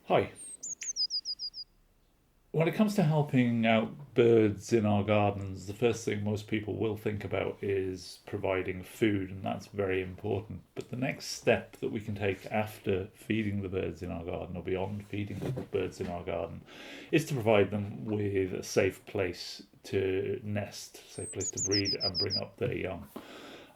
Hi. When it comes to helping out birds in our gardens, the first thing most people will think about is providing food, and that's very important. But the next step that we can take after feeding the birds in our garden, or beyond feeding the birds in our garden, is to provide them with a safe place to nest, safe place to breed and bring up their young.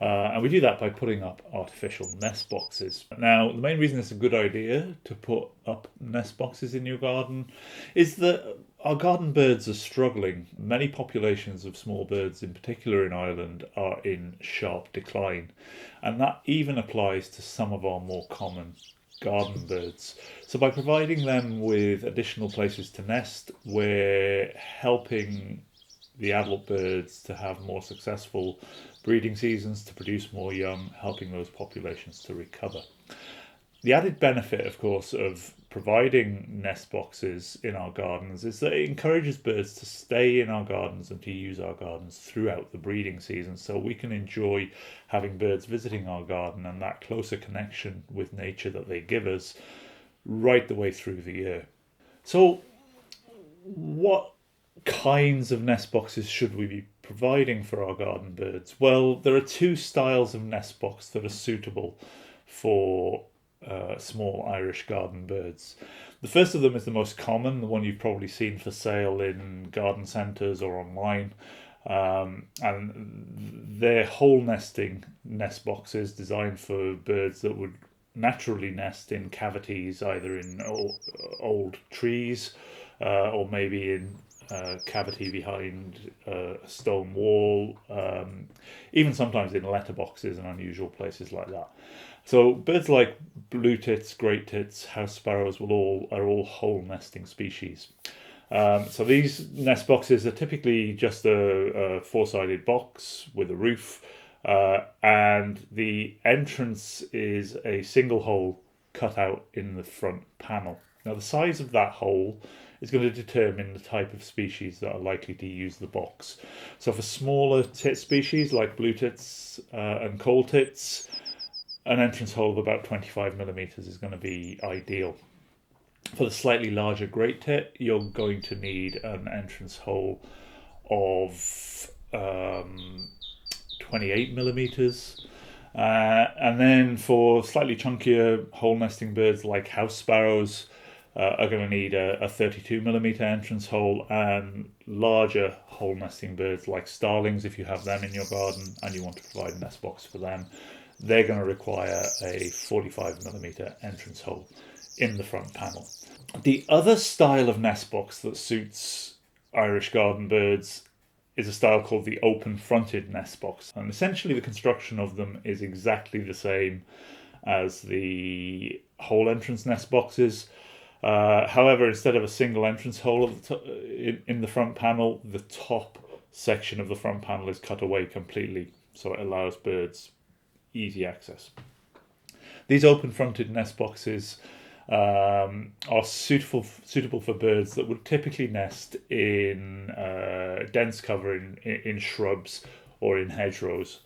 And we do that by putting up artificial nest boxes. Now, the main reason it's a good idea to put up nest boxes in your garden is that our garden birds are struggling. Many populations of small birds, in particular in Ireland, are in sharp decline. And that even applies to some of our more common garden birds. So, by providing them with additional places to nest, we're helping the adult birds to have more successful breeding seasons, to produce more young, helping those populations to recover. The added benefit, of course, of providing nest boxes in our gardens is that it encourages birds to stay in our gardens and to use our gardens throughout the breeding season, so we can enjoy having birds visiting our garden and that closer connection with nature that they give us right the way through the year. So, what kinds of nest boxes should we be providing for our garden birds? Well, there are two styles of nest box that are suitable for small Irish garden birds. The first of them is the most common, the one you've probably seen for sale in garden centres or online. And they're hole nesting nest boxes designed for birds that would naturally nest in cavities, either in old trees or maybe in cavity behind a stone wall, even sometimes in letterboxes and unusual places like that. So birds like blue tits, great tits, house sparrows are all hole nesting species. So these nest boxes are typically just a four-sided box with a roof, and the entrance is a single hole cut out in the front panel. Now the size of that hole is going to determine the type of species that are likely to use the box. So for smaller tit species like blue tits and coal tits, an entrance hole of about 25 millimeters is going to be ideal. For the slightly larger great tit, you're going to need an entrance hole of 28 millimeters. And then for slightly chunkier hole nesting birds like house sparrows, are going to need a 32 millimeter entrance hole, and larger hole nesting birds like starlings, if you have them in your garden and you want to provide a nest box for them, they're going to require a 45 millimeter entrance hole in the front panel. The other style of nest box that suits Irish garden birds is a style called the open fronted nest box, and essentially the construction of them is exactly the same as the hole entrance nest boxes. However, instead of a single entrance hole in the front panel, the top section of the front panel is cut away completely, so it allows birds easy access. These open-fronted nest boxes are suitable for birds that would typically nest in dense cover in shrubs or in hedgerows.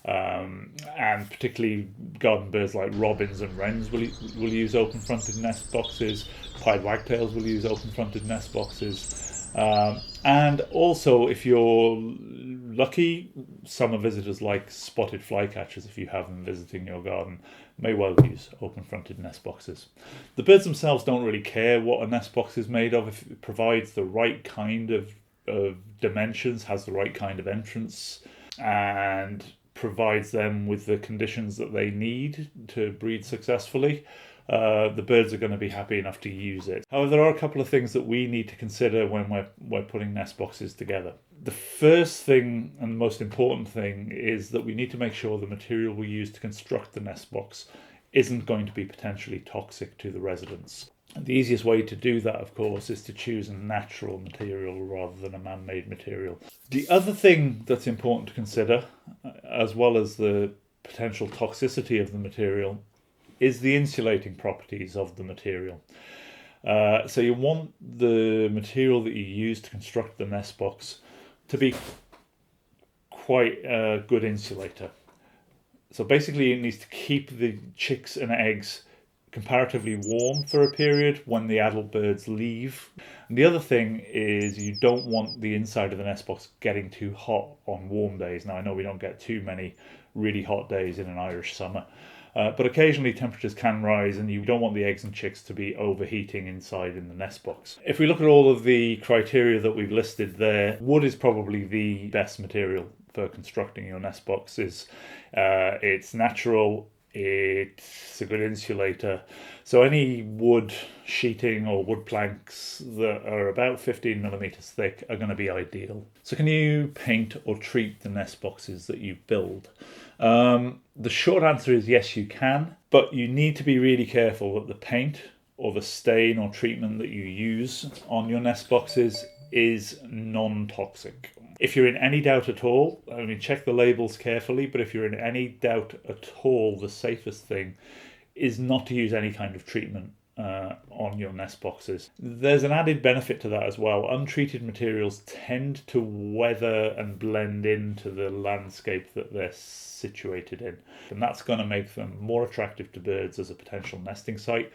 And particularly garden birds like robins and wrens will use open-fronted nest boxes. Pied wagtails will use open-fronted nest boxes. And also, if you're lucky, summer visitors like spotted flycatchers, if you have them visiting your garden, may well use open-fronted nest boxes. The birds themselves don't really care what a nest box is made of if it provides the right kind of dimensions, has the right kind of entrance, and provides them with the conditions that they need to breed successfully. The birds are going to be happy enough to use it. However, there are a couple of things that we need to consider when we're putting nest boxes together. The first thing and the most important thing is that we need to make sure the material we use to construct the nest box isn't going to be potentially toxic to the residents. The easiest way to do that, of course, is to choose a natural material rather than a man-made material. The other thing that's important to consider, as well as the potential toxicity of the material, is the insulating properties of the material. So you want the material that you use to construct the nest box to be quite a good insulator. So basically it needs to keep the chicks and eggs comparatively warm for a period when the adult birds leave. And the other thing is you don't want the inside of the nest box getting too hot on warm days. Now I know we don't get too many really hot days in an Irish summer, but occasionally temperatures can rise and you don't want the eggs and chicks to be overheating inside in the nest box. If we look at all of the criteria that we've listed there, wood is probably the best material for constructing your nest boxes. It's natural, it's a good insulator. So any wood sheeting or wood planks that are about 15 millimeters thick are going to be ideal. So can you paint or treat the nest boxes that you build? The short answer is yes, you can, but you need to be really careful that the paint or the stain or treatment that you use on your nest boxes is non-toxic. If you're in any doubt at all, I mean, check the labels carefully, but if you're in any doubt at all, the safest thing is not to use any kind of treatment on your nest boxes. There's an added benefit to that as well. Untreated materials tend to weather and blend into the landscape that they're situated in, and that's going to make them more attractive to birds as a potential nesting site.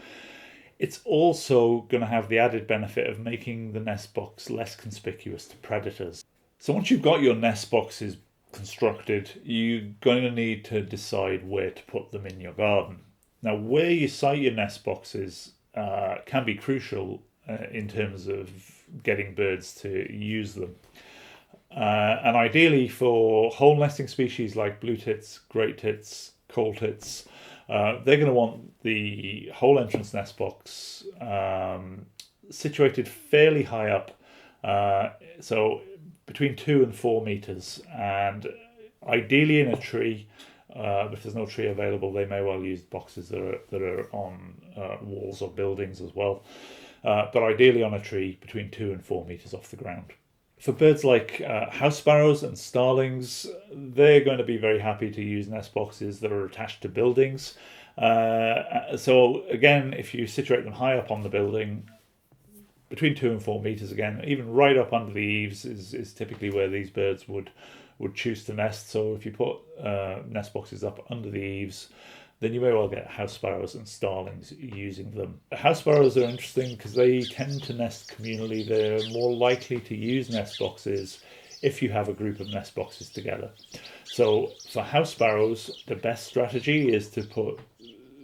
It's also going to have the added benefit of making the nest box less conspicuous to predators. So once you've got your nest boxes constructed, you're going to need to decide where to put them in your garden. Now, where you site your nest boxes can be crucial in terms of getting birds to use them. And ideally for hole nesting species like blue tits, great tits, coal tits, they're going to want the hole entrance nest box situated fairly high up, so between 2 and 4 meters, and ideally in a tree. If there's no tree available, they may well use boxes that are on walls or buildings as well, but ideally on a tree between 2 and 4 meters off the ground. For birds like house sparrows and starlings, they're going to be very happy to use nest boxes that are attached to buildings. So again, if you situate them high up on the building, between 2 and 4 meters, again, even right up under the eaves is typically where these birds would choose to nest. So if you put nest boxes up under the eaves, then you may well get house sparrows and starlings using them. House sparrows are interesting because they tend to nest communally. They're more likely to use nest boxes if you have a group of nest boxes together. So for house sparrows, the best strategy is to put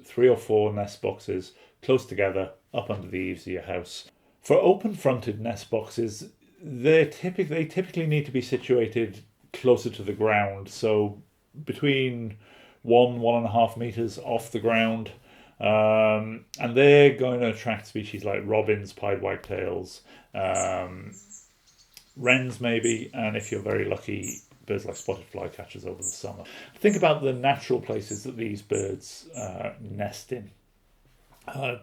3 or 4 nest boxes close together up under the eaves of your house. For open-fronted nest boxes, they typically need to be situated closer to the ground, so between 1.5 meters off the ground, and they're going to attract species like robins, pied wagtails, wrens maybe, and if you're very lucky, birds like spotted flycatchers over the summer. Think about the natural places that these birds nest in.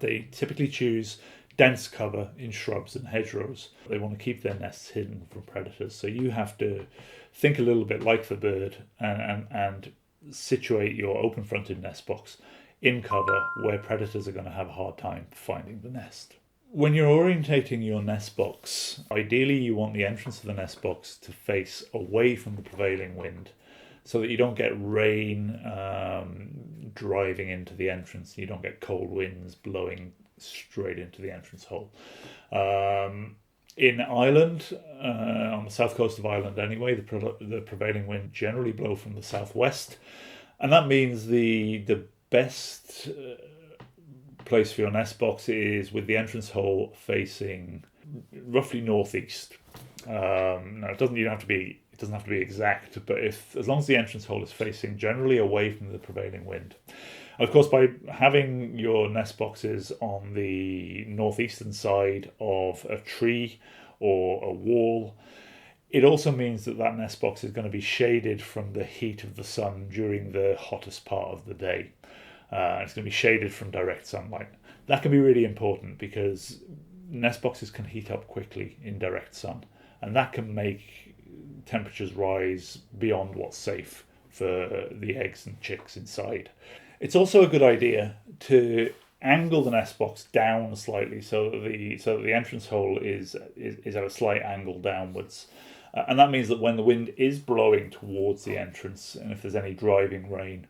They typically choose dense cover in shrubs and hedgerows. They want to keep their nests hidden from predators, so you have to think a little bit like the bird and situate your open-fronted nest box in cover where predators are going to have a hard time finding the nest. When you're orientating your nest box, ideally you want the entrance of the nest box to face away from the prevailing wind so that you don't get rain driving into the entrance. You don't get cold winds blowing straight into the entrance hole. In Ireland, on the south coast of Ireland anyway, the prevailing wind generally blow from the southwest, and that means the best place for your nest box is with the entrance hole facing roughly northeast. Now it doesn't have to be exact, but as long as the entrance hole is facing generally away from the prevailing wind. Of course, by having your nest boxes on the northeastern side of a tree or a wall, it also means that nest box is going to be shaded from the heat of the sun during the hottest part of the day. It's going to be shaded from direct sunlight. That can be really important because nest boxes can heat up quickly in direct sun, and that can make temperatures rise beyond what's safe for the eggs and chicks inside. It's also a good idea to angle the nest box down slightly so that the entrance hole is at a slight angle downwards. And that means that when the wind is blowing towards the entrance, and if there's any driving rain,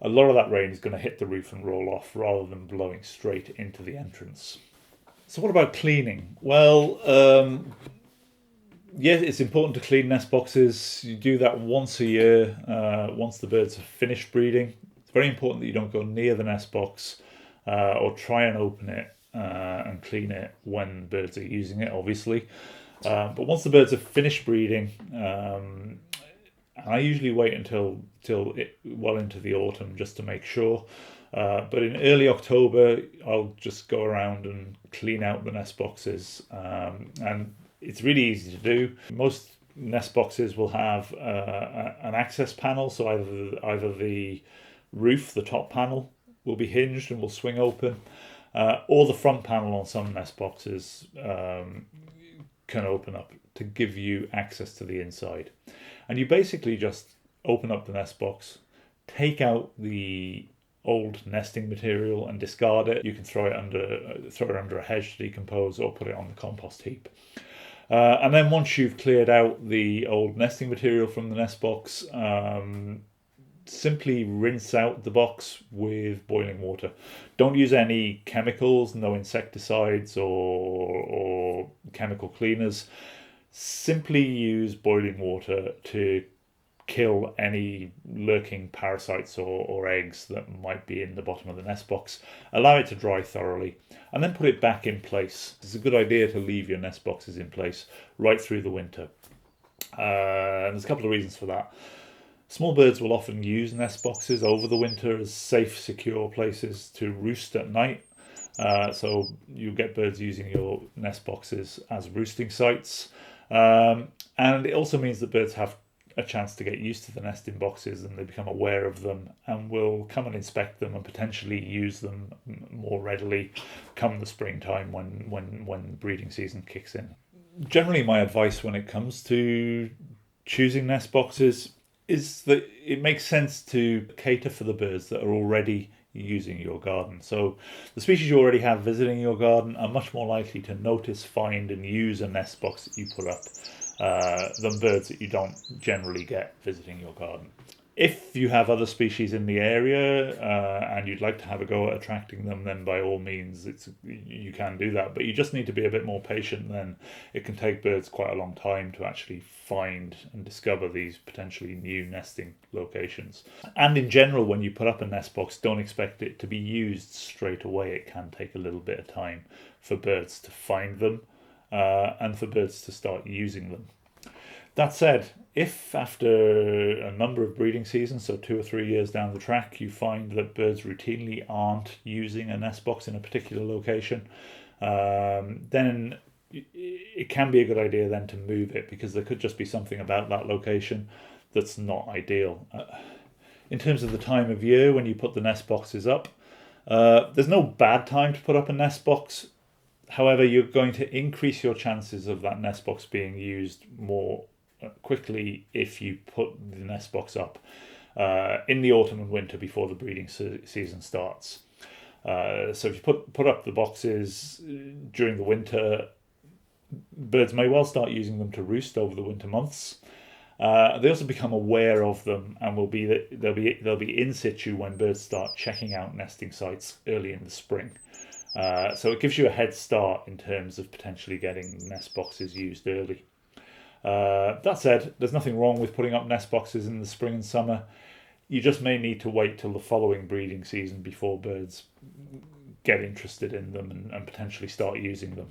a lot of that rain is going to hit the roof and roll off rather than blowing straight into the entrance. So what about cleaning? Well, yeah, it's important to clean nest boxes. You do that once a year, once the birds have finished breeding. It's very important that you don't go near the nest box or try and open it and clean it when birds are using it, obviously. But once the birds have finished breeding, I usually wait until well into the autumn just to make sure. But in early October, I'll just go around and clean out the nest boxes. And it's really easy to do. Most nest boxes will have an access panel, so either the roof, the top panel, will be hinged and will swing open, or the front panel on some nest boxes can open up to give you access to the inside. And you basically just open up the nest box, take out the old nesting material and discard it. You can throw it under a hedge to decompose, or put it on the compost heap. And then once you've cleared out the old nesting material from the nest box, simply rinse out the box with boiling water. Don't use any chemicals, no insecticides or chemical cleaners. Simply use boiling water to kill any lurking parasites or eggs that might be in the bottom of the nest box. Allow it to dry thoroughly and then put it back in place. It's a good idea to leave your nest boxes in place right through the winter. And there's a couple of reasons for that. Small birds will often use nest boxes over the winter as safe, secure places to roost at night. So you get birds using your nest boxes as roosting sites. And it also means that birds have a chance to get used to the nesting boxes, and they become aware of them and will come and inspect them and potentially use them more readily come the springtime when breeding season kicks in. Generally, my advice when it comes to choosing nest boxes is that it makes sense to cater for the birds that are already using your garden. So the species you already have visiting your garden are much more likely to notice, find and use a nest box that you put up than birds that you don't generally get visiting your garden. If you have other species in the area and you'd like to have a go at attracting them, then by all means you can do that. But you just need to be a bit more patient. Then it can take birds quite a long time to actually find and discover these potentially new nesting locations. And in general, when you put up a nest box, don't expect it to be used straight away. It can take a little bit of time for birds to find them and for birds to start using them. That said, if after a number of breeding seasons, so 2 or 3 years down the track, you find that birds routinely aren't using a nest box in a particular location, then it can be a good idea then to move it, because there could just be something about that location that's not ideal. In terms of the time of year when you put the nest boxes up, there's no bad time to put up a nest box. However, you're going to increase your chances of that nest box being used more quickly if you put the nest box up in the autumn and winter before the breeding season starts. So if you put up the boxes during the winter, birds may well start using them to roost over the winter months. They also become aware of them and they'll be in situ when birds start checking out nesting sites early in the spring. So it gives you a head start in terms of potentially getting nest boxes used early. That said, there's nothing wrong with putting up nest boxes in the spring and summer. You just may need to wait till the following breeding season before birds get interested in them and potentially start using them.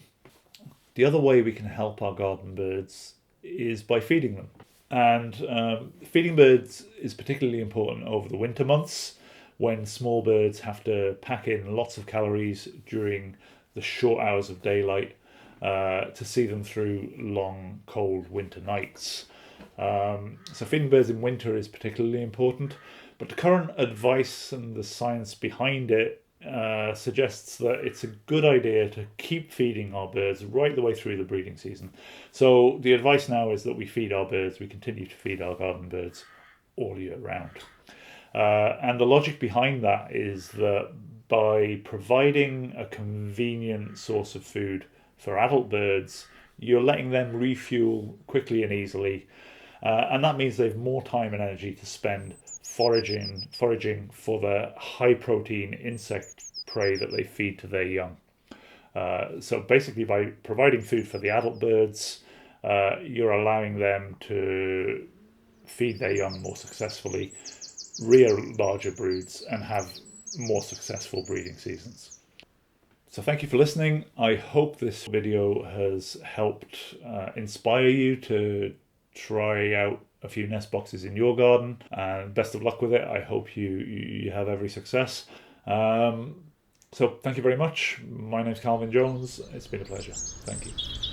The other way we can help our garden birds is by feeding them. And feeding birds is particularly important over the winter months, when small birds have to pack in lots of calories during the short hours of daylight to see them through long, cold winter nights. So feeding birds in winter is particularly important, but the current advice and the science behind it suggests that it's a good idea to keep feeding our birds right the way through the breeding season. So the advice now is that we continue to feed our garden birds all year round. And the logic behind that is that by providing a convenient source of food for adult birds, you're letting them refuel quickly and easily, And that means they have more time and energy to spend foraging for the high protein insect prey that they feed to their young. So basically, by providing food for the adult birds, you're allowing them to feed their young more successfully, rear larger broods, and have more successful breeding seasons. So thank you for listening. I hope this video has helped inspire you to try out a few nest boxes in your garden, and best of luck with it. I hope you have every success. So thank you very much. My name's Calvin Jones. It's been a pleasure. Thank you.